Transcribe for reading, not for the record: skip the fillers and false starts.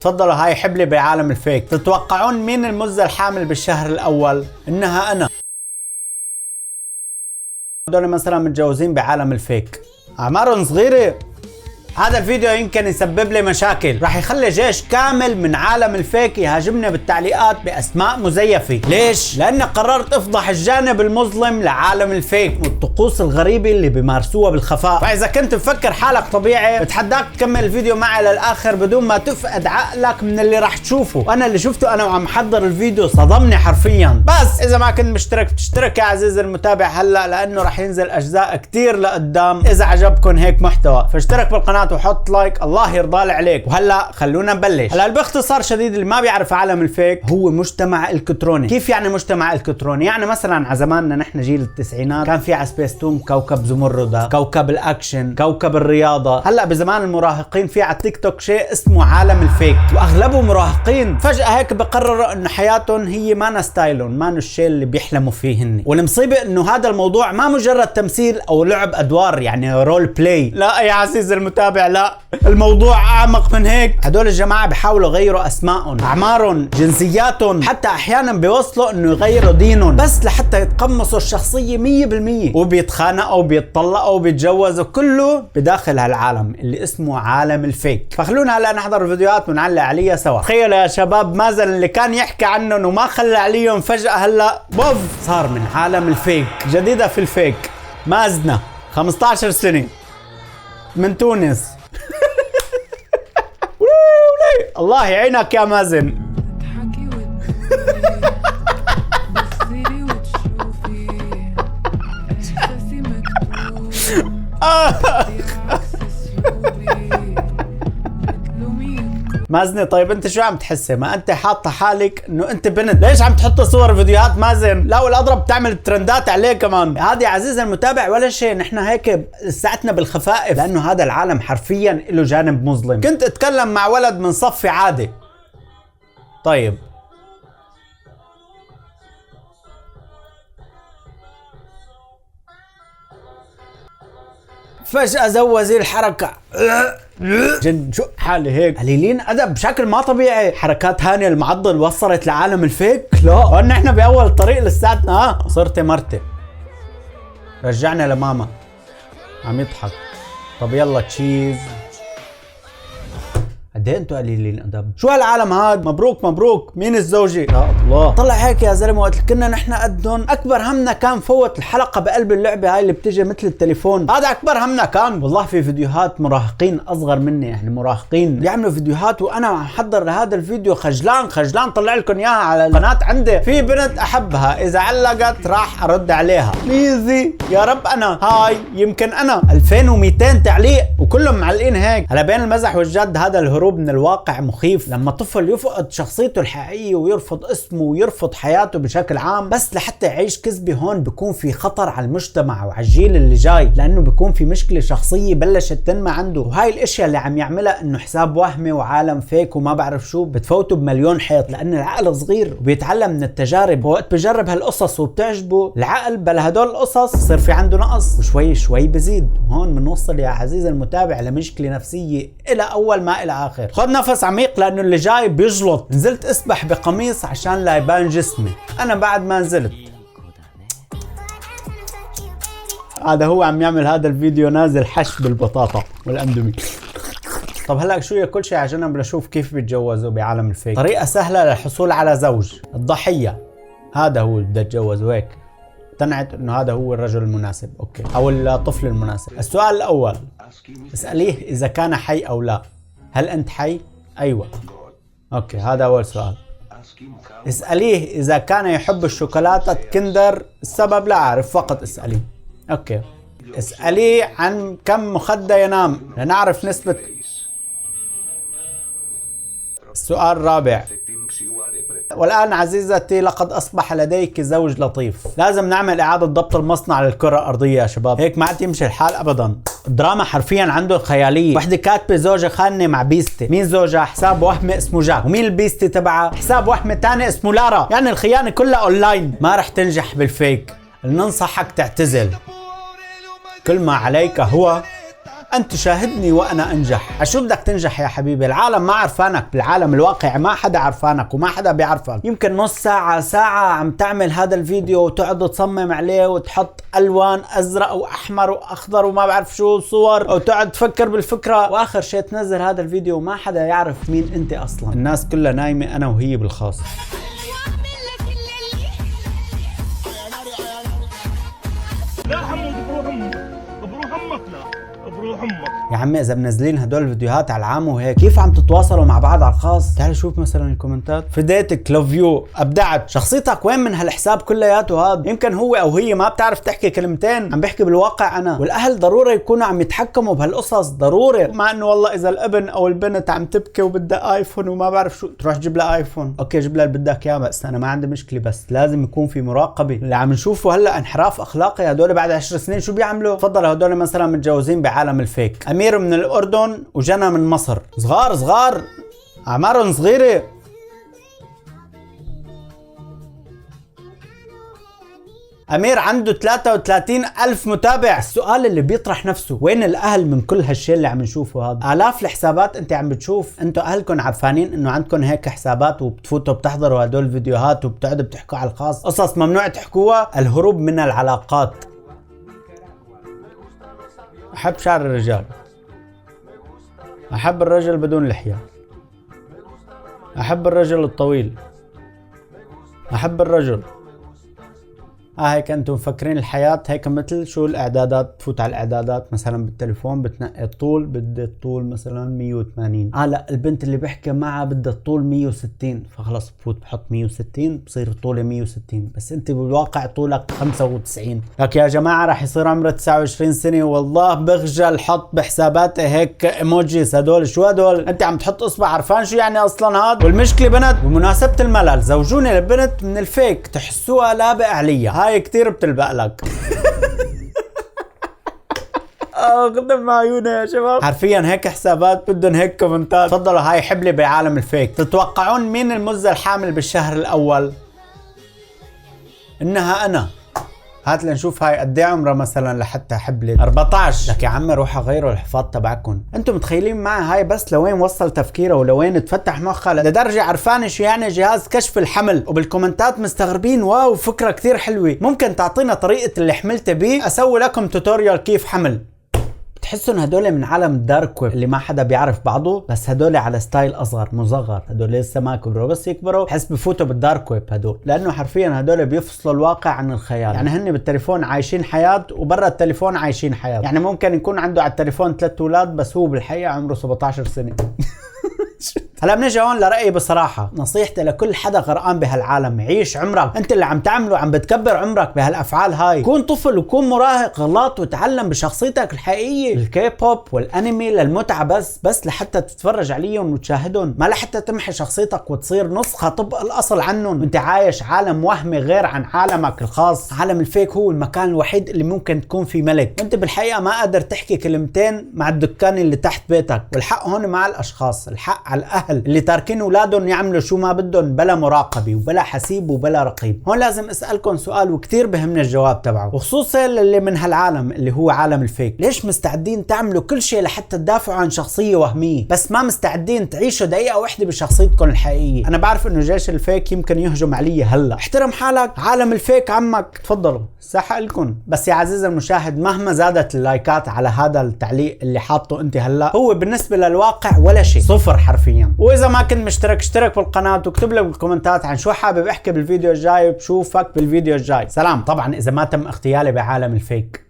تفضلوا هاي حبلي بعالم الفيك. تتوقعون مين المزة الحامل بالشهر الأول؟ إنها أنا. هدول مثلا متجوزين بعالم الفيك، أعمارهم صغيرة. هذا الفيديو يمكن يسبب لي مشاكل، راح يخلي جيش كامل من عالم الفيك يهاجمنا بالتعليقات بأسماء مزيفة. ليش؟ لأني قررت أفضح الجانب المظلم لعالم الفيك والطقوس الغريبة اللي بيمارسوها بالخفاء. فإذا كنت مفكر حالك طبيعي بتحداك تكمل الفيديو معي للآخر بدون ما تفقد عقلك من اللي راح تشوفه. وأنا اللي شفته أنا وعم حضر الفيديو صدمني حرفيا. بس إذا ما كنت مشترك تشترك يا عزيزي المتابع هلأ، لأنه راح ينزل أجزاء كتير لقدام. إذا عجبكم هيك محتوى فاشترك بالقناة وحط لايك، الله يرضى عليك. وهلا خلونا نبلش. هلا باختصار شديد اللي ما بيعرف عالم الفيك هو مجتمع الكتروني. كيف يعني مجتمع الكتروني؟ يعني مثلا على زماننا نحن جيل التسعينات كان في على سبيستون كوكب زمردة، كوكب الاكشن، كوكب الرياضة. هلا بزمان المراهقين في على التيك توك شيء اسمه عالم الفيك، واغلبهم مراهقين فجأة هيك بقرروا انه حياتهم هي ما ستايلهم، ما الشيء اللي بيحلموا فيه هن. والمصيبة انه هذا الموضوع ما مجرد تمثيل او لعب ادوار، يعني رول بلاي. لا يا عزيزي المتابع، لا، الموضوع اعمق من هيك. هدول الجماعه بيحاولوا يغيروا اسمائهم، اعمارهم، جنسياتهم، حتى احيانا بيوصلوا انه يغيروا دينهم بس لحتى يتقمصوا الشخصيه 100%. وبيتخانقوا وبيتطلقوا وبيتجوزوا، كله بداخل هالعالم اللي اسمه عالم الفيك. فخلونا هلا نحضر الفيديوهات ونعلق عليها سوا. تخيلوا يا شباب مازن اللي كان يحكي عنهم وما خلى عليهم فجاه هلا بوف صار من عالم الفيك. جديده في الفيك مازنه 15 سنه من تونس. الله يعينك يا مازن. مازنة طيب انت شو عم تحسي؟ ما انت حاطه حالك انه انت بنت، ليش عم تحط صور فيديوهات مازن؟ لا والاضرب بتعمل ترندات عليه كمان. هذه عزيزي المتابع ولا شيء، نحن هيك لساتنا بالخفائف، لانه هذا العالم حرفيا له جانب مظلم. كنت اتكلم مع ولد من صفي عادي، طيب فجأة زوزي الحركة جن شو حالي هيك قليلين ادب بشكل ما طبيعي. حركات هانية المعضل وصلت لعالم الفيك؟ لا، هون احنا باول الطريق لساتنا. صرت مرتي، رجعنا لماما. عم يضحك. طب يلا تشيز. قد ايه انتوا قليلين ادب؟ شو هالعالم هاد؟ مبروك مبروك. مين الزوجة؟ يا الله. طلع هيك يا زلمه وقت كنا نحن قدهم اكبر همنا كان فوت الحلقه بقلب اللعبه هاي اللي بتجي مثل التليفون. هذا اكبر همنا كان. والله في فيديوهات مراهقين اصغر مني، يعني مراهقين بيعملوا فيديوهات وانا عم حضر لهذا الفيديو خجلان طلع لكم اياها على القناه عندي. في بنت احبها اذا علقت راح ارد عليها ايزي يا رب. انا هاي يمكن انا 2200 تعليق وكلهم معلقين هيك. هلا بين المزح والجد هذا الهروب من الواقع مخيف. لما طفل يفقد شخصيته الحقيقية ويرفض اسمه ويرفض حياته بشكل عام بس لحتى يعيش كذبة، هون بيكون في خطر على المجتمع وعلى الجيل اللي جاي، لانه بيكون في مشكلة شخصية بلشت تنمى عنده. وهاي الاشياء اللي عم يعملها انه حساب وهمي وعالم فيك وما بعرف شو بتفوته بمليون حيط، لان العقل صغير وبيتعلم من التجارب. وقت بجرب هالقصص وبتعجبه العقل بلا هدول القصص يصير في عنده نقص وشوي شوي بزيد. هون بنوصل يا عزيزي المتابع لمشكلة نفسية الى اول ما الى اخر. خذ نفس عميق لانه اللي جاي بيجلط. نزلت اسبح بقميص عشان لا يبان جسمي. انا بعد ما نزلت هذا هو عم يعمل هذا الفيديو نازل حش بالبطاطا والاندومي. طب هلا شو كل شيء على جنب لشوف كيف بيتجوزوا بعالم الفيك. طريقة سهلة للحصول على زوج. الضحية هذا هو اللي بده يتجوز وهيك اقتنعت انه هذا هو الرجل المناسب، اوكي، او الطفل المناسب. السؤال الاول اسأليه اذا كان حي او لا. هل انت حي؟ ايوه، اوكي، هذا اول سؤال. اسأليه اذا كان يحب الشوكولاتة كندر. السبب لا اعرف، فقط اسأليه. اوكي. اسأليه عن كم مخدة ينام لنعرف نسبة. السؤال الرابع. والآن عزيزتي لقد أصبح لديك زوج لطيف. لازم نعمل إعادة ضبط المصنع للكرة الأرضية يا شباب، هيك ما عاد يمشي الحال أبدا. الدراما حرفيا عنده خيالية. وحدة كاتبة زوجة خانة مع بيستي. مين زوجها؟ حساب وهمي اسمه جاك. ومين البيستي تبعها؟ حساب وهمي تاني اسمه لارا. يعني الخيانة كلها أونلاين. ما رح تنجح بالفيك. ننصحك تعتزل. كل ما عليك هو انت شاهدني وانا انجح. شو بدك تنجح يا حبيبي؟ العالم ما عرفانك، بالعالم الواقعي ما حدا عرفانك وما حدا بيعرفك. يمكن نص ساعة ساعة عم تعمل هذا الفيديو وتقعد تصمم عليه وتحط الوان ازرق واحمر واخضر وما بعرف شو صور، او تقعد تفكر بالفكرة، واخر شيء تنزل هذا الفيديو وما حدا يعرف مين انت اصلا. الناس كلها نايمة انا وهي بالخاص. لا حمود بروح امك، بروح امك، لا بروح امك يا عمي اذا منزلين هدول الفيديوهات على العام وهيك، كيف عم تتواصلوا مع بعض على الخاص؟ تعال شوف مثلا الكومنتات. فديتك، لوف يو، ابدعت، شخصيتك وين من هالحساب كلياته هذا؟ يمكن هو او هي ما بتعرف تحكي كلمتين، عم بحكي بالواقع انا. والاهل ضروري يكونوا عم يتحكموا بهالقصص، ضروري. مع انه والله اذا الابن او البنت عم تبكي وبدها ايفون وما بعرف شو، تروح تجيب لها ايفون. اوكي جيب لها اللي بدك اياه، بس انا ما عندي مشكله، بس لازم يكون في مراقبه. اللي عم نشوفه هلا انحراف اخلاقي، هدول بعد 10 سنين شو بيعملوا؟ تفضل هدول مثلا متجوزين بعالم الفيك، امير من الاردن وجنى من مصر، صغار اعمارهم صغيره. امير عنده 33,000 متابع. السؤال اللي بيطرح نفسه، وين الاهل من كل هالشيء اللي عم نشوفه هذا؟ الاف الحسابات انت عم بتشوف، انتوا اهلكم عارفانين انه عندكم هيك حسابات وبتفوتوا بتحضروا هدول الفيديوهات وبتقعدوا بتحكوا على الخاص قصص ممنوع تحكوها؟ الهروب من العلاقات. احب شعر الرجال، احب الرجل بدون لحية، احب الرجل الطويل، احب الرجل. هيك انتم مفكرين الحياة هيك مثل شو الاعدادات؟ تفوت على الاعدادات مثلا بالتليفون بتنقي الطول، بدي الطول مثلا 180. لا البنت اللي بحكي معها بدها الطول 160، فخلص بفوت بحط 160 بصير طولي 160، بس انت بالواقع طولك 95. لك يا جماعة راح يصير عمره 29 سنة والله بخجل حط بحساباتي هيك ايموجيز. هدول شو هدول؟ انت عم تحط اصبع، عرفان شو يعني اصلا هاد؟ والمشكلة بنت، بمناسبة الملل زوجوني لبنت من الفيك تحسوها لابق عليا، هاي كتير بتلبق لك. قدم مع عيوني يا شباب. حرفيا هيك حسابات بدهم هيك كومنتات. تفضلوا هاي حبلي بعالم الفيك. تتوقعون مين المزة الحامل بالشهر الاول؟ انها انا. هات لنشوف هاي قد ايه عمرها مثلا لحتى حبلت. 14. لك يا عمي روحوا غيروا الحفاظ تبعكم. انتم متخيلين معي هاي بس لوين وصل تفكيره ولوين تفتح مخها لدرجه عرفانه شو يعني جهاز كشف الحمل، وبالكومنتات مستغربين واو فكره كثير حلوه، ممكن تعطينا طريقه اللي حملت بيه اسوي لكم توتوريال كيف حمل. بتحسوا ان هدول من عالم الدارك ويب اللي ما حدا بيعرف بعضه، بس هدول على ستايل اصغر مصغر، هدول لسه ما كبروا، بس يكبروا بحس بفوتوا بالدارك ويب هدول، لانه حرفيا هدول بيفصلوا الواقع عن الخيال. يعني هن بالتليفون عايشين حياه وبرا التليفون عايشين حياه. يعني ممكن يكون عنده على التليفون 3 اولاد بس هو بالحقيقه عمره 17 سنه. هلا بنجي هون لرأيي بصراحة، نصيحتي لكل حدا غرقان بهالعالم، عيش عمرك، انت اللي عم تعمله عم بتكبر عمرك بهالافعال هاي. كون طفل وكون مراهق غلط وتعلم بشخصيتك الحقيقية. الكي بوب والانمي للمتعة بس لحتى تتفرج عليهم وتشاهدهم، ما لحتى تمحي شخصيتك وتصير نسخة طبق الاصل عنهم، وانت عايش عالم وهمي غير عن عالمك الخاص. عالم الفيك هو المكان الوحيد اللي ممكن تكون فيه ملك، وانت بالحقيقة ما قادر تحكي كلمتين مع الدكان اللي تحت بيتك. والحق هون مع الاشخاص، الحق على الاهل اللي تاركين اولادهم يعملوا شو ما بدهم بلا مراقبه وبلا حسيب وبلا رقيب. هون لازم اسالكم سؤال وكتير بهمني الجواب تبعه، وخصوصا اللي من هالعالم اللي هو عالم الفيك. ليش مستعدين تعملوا كل شيء لحتى تدافعوا عن شخصيه وهميه، بس ما مستعدين تعيشوا دقيقه واحده بشخصيتكم الحقيقيه؟ انا بعرف انه جيش الفيك يمكن يهجم علي هلا، احترم حالك، عالم الفيك عمك. تفضلوا ساحق لكم. بس يا عزيزي المشاهد، مهما زادت اللايكات على هذا التعليق اللي حاطه انت هلا، هو بالنسبه للواقع ولا شيء، صفر حرفيا. واذا ما كنت مشترك اشترك بالقناه واكتب لي بالكومنتات عن شو حابب احكي بالفيديو الجاي، وبشوفك بالفيديو الجاي. سلام. طبعا اذا ما تم اغتيالي بعالم الفيك.